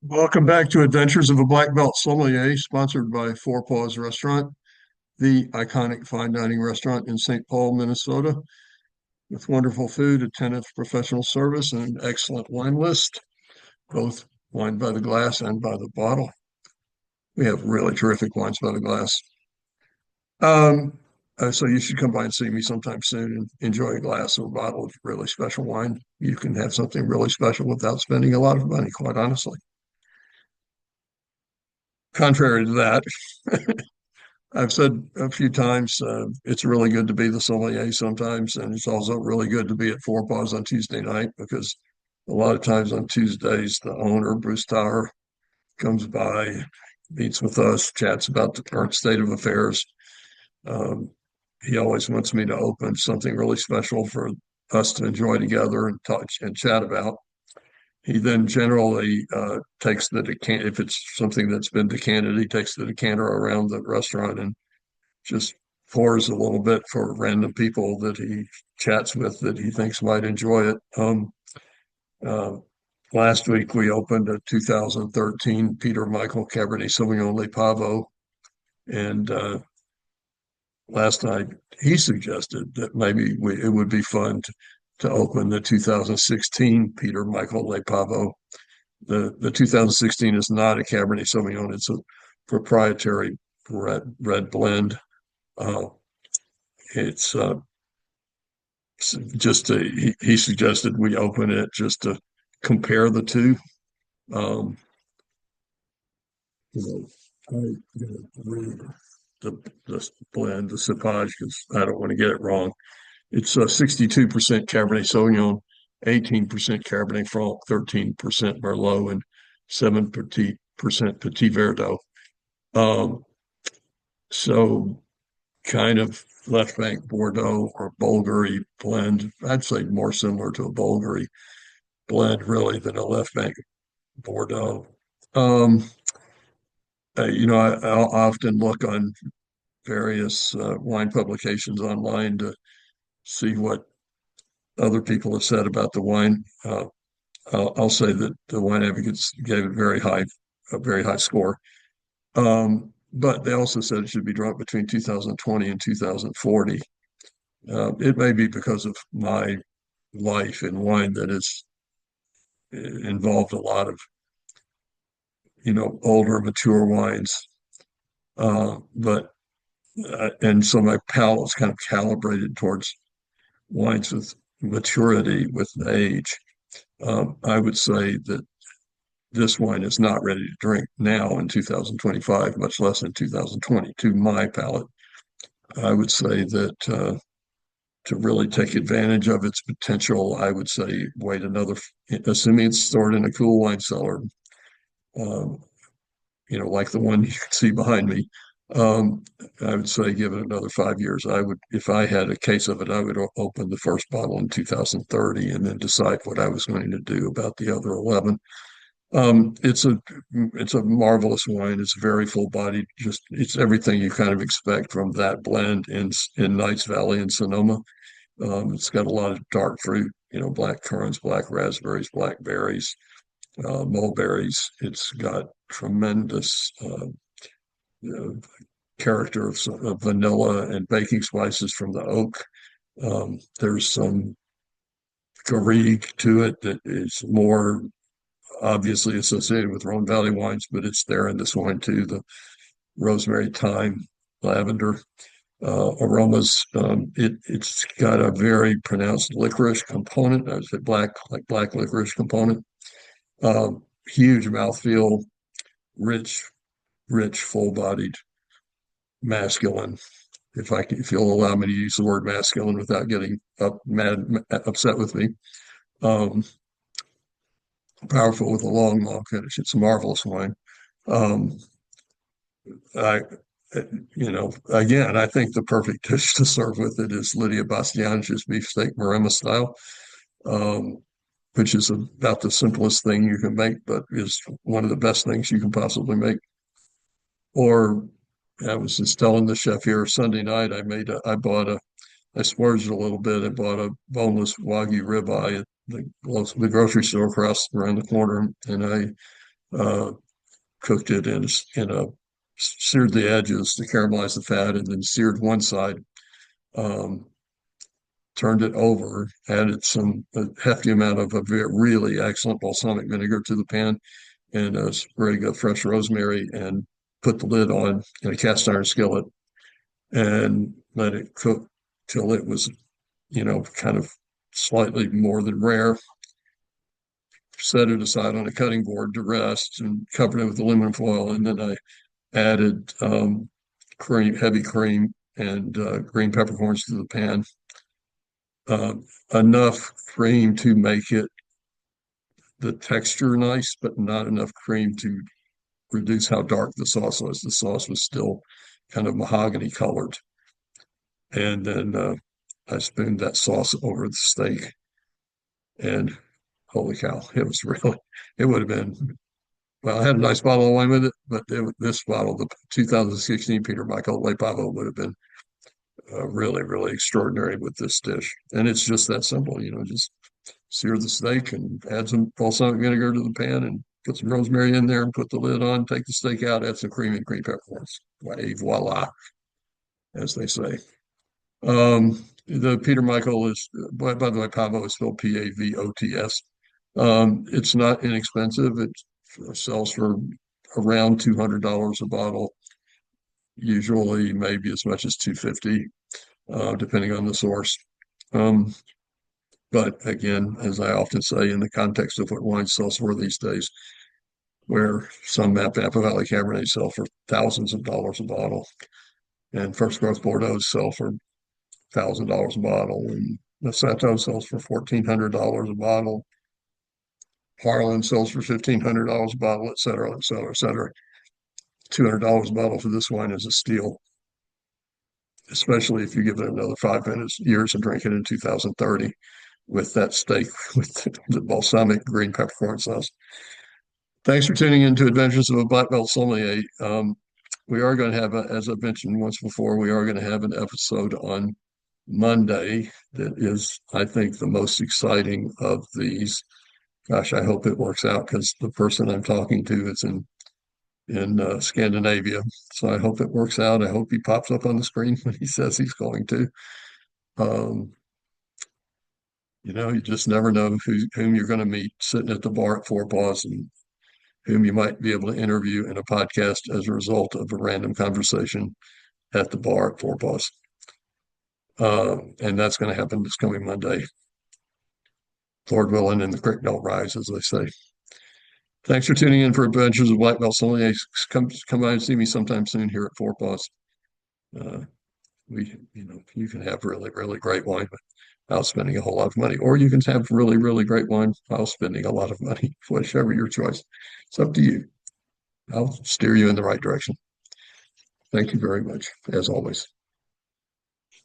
Welcome back to Adventures of a Black Belt Sommelier, sponsored by Four Paws Restaurant, the iconic fine dining restaurant in St. Paul, Minnesota, with wonderful food, attentive professional service, and an excellent wine list, both wine by the glass and by the bottle. We have really terrific wines by the glass. Um, so you should come by and see me sometime soon and enjoy a glass or a bottle of really special wine. You can have something really special without spending a lot of money, quite honestly. Contrary to that, I've said a few times, it's really good to be the sommelier sometimes, and it's also really good to be at Four Paws on Tuesday night because a lot of times on Tuesdays, the owner, Bruce Tower, comes by, meets with us, chats about the current state of affairs. Um, he always wants me to open something really special for us to enjoy together and touch and chat about. He then generally takes the decanter, if it's something that's been decanted, he takes the decanter around the restaurant and just pours a little bit for random people that he chats with that he thinks might enjoy it. Uh, Last week we opened a 2013 Peter Michael Cabernet Sauvignon Le Pavo, and last night he suggested that maybe it would be fun to open the 2016 Peter Michael Le Pavo. The 2016 is not a Cabernet Sauvignon; it's a proprietary red blend. Uh, it's just he suggested we open it just to compare the two. Um, you know, I'm gonna read the blend, the cepage, because I don't want to get it wrong. It's 62% Cabernet Sauvignon, 18% Cabernet Franc, 13% Merlot, and 7% Petit Verdot. Um, so kind of left bank Bordeaux or Bulgari blend. I'd say more similar to a Bulgari blend really than a left bank Bordeaux. Um, I'll often look on various wine publications online to see what other people have said about the wine. I'll say that the wine advocates gave it a very high score. But they also said it should be drunk between 2020 and 2040. It may be because of my life in wine that has involved a lot of, older, mature wines. But and so my palate's kind of calibrated towards wines with maturity, with age. I would say that this wine is not ready to drink now in 2025, much less in 2020. To my palate, I would say that to really take advantage of its potential, I would say wait another, assuming it's stored in a cool wine cellar, um, like the one you can see behind me. Um, I would say give it another 5 years. If I had a case of it, I would open the first bottle in 2030 and then decide what I was going to do about the other 11. Um, it's a it's a marvelous wine. It's very full bodied. Just it's everything you kind of expect from that blend in Knights Valley and Sonoma. It's got a lot of dark fruit, black currants, black raspberries, blackberries, mulberries. It's got tremendous uh, character of vanilla and baking spices from the oak. There's some garrigue to it that is more obviously associated with Rhone Valley wines, but it's there in this wine too. The rosemary, thyme, lavender aromas. It's got a very pronounced licorice component. I would say black licorice component. Huge mouthfeel, rich, full-bodied, masculine. If you'll allow me to use the word masculine without getting upset with me. Um, Powerful with a long finish. It's a marvelous wine. Um, I, Again, I think the perfect dish to serve with it is Lydia Bastianich's beefsteak Maremma style, um, which is about the simplest thing you can make, but is one of the best things you can possibly make. Or I was just telling the chef here Sunday night, I splurged a little bit and bought a boneless Wagyu ribeye at the grocery store across around the corner, and I uh, cooked it in a seared the edges to caramelize the fat, and then seared one side. Um, Turned it over, added a hefty amount of a really excellent balsamic vinegar to the pan, and a sprig of fresh rosemary, and put the lid on in a cast iron skillet and let it cook till it was, kind of slightly more than rare. Set it aside on a cutting board to rest and covered it with aluminum foil. And then I added heavy cream, and green peppercorns to the pan. Uh, Enough cream to make it the texture nice, but not enough cream to reduce how dark the sauce was. The sauce was still kind of mahogany colored. And then I spooned that sauce over the steak, and holy cow, it was really, it would have been, well, I had a nice bottle of wine with it, but this bottle, the 2016 Peter Michael Le Pavo, would have been really, really extraordinary with this dish. And it's just that simple, just sear the steak and add some balsamic vinegar to the pan and put some rosemary in there and put the lid on, take the steak out, add some cream and green peppercorns. Et voila, as they say. The Peter Michael is, by the way, Pavo is spelled Pavots. It's not inexpensive. It sells for around $200 a bottle, usually maybe as much as 250, depending on the source. Um, but again, as I often say, in the context of what wine sells for these days, where some Napa Valley Cabernet sell for thousands of dollars a bottle, and First Growth Bordeaux sell for $1,000 a bottle, and Moscato sells for $1,400 a bottle. Harlan sells for $1,500 a bottle, et cetera, et cetera, et cetera. $200 a bottle for this wine is a steal, especially if you give it another 5 minutes, years and drink it in 2030 with that steak with the balsamic green peppercorn sauce. Thanks for tuning in to Adventures of a Black Belt Sommelier. We are going to have, as I've mentioned once before, we are going to have an episode on Monday that is, I think, the most exciting of these. Gosh, I hope it works out because the person I'm talking to is in Scandinavia. So I hope it works out. I hope he pops up on the screen when he says he's going to. Um, you just never know whom you're going to meet sitting at the bar at Four Paws, and whom you might be able to interview in a podcast as a result of a random conversation at the bar at Four Paws. And that's going to happen this coming Monday. Lord willing, and the creek don't rise, as they say. Thanks for tuning in for Adventures of Black Belt Sommelier. Come by and see me sometime soon here at Four Paws. Uh, you can have really, really great wine without spending a whole lot of money, or you can have really, really great wine while spending a lot of money, whichever your choice. It's up to you. I'll steer you in the right direction. Thank you very much, as always.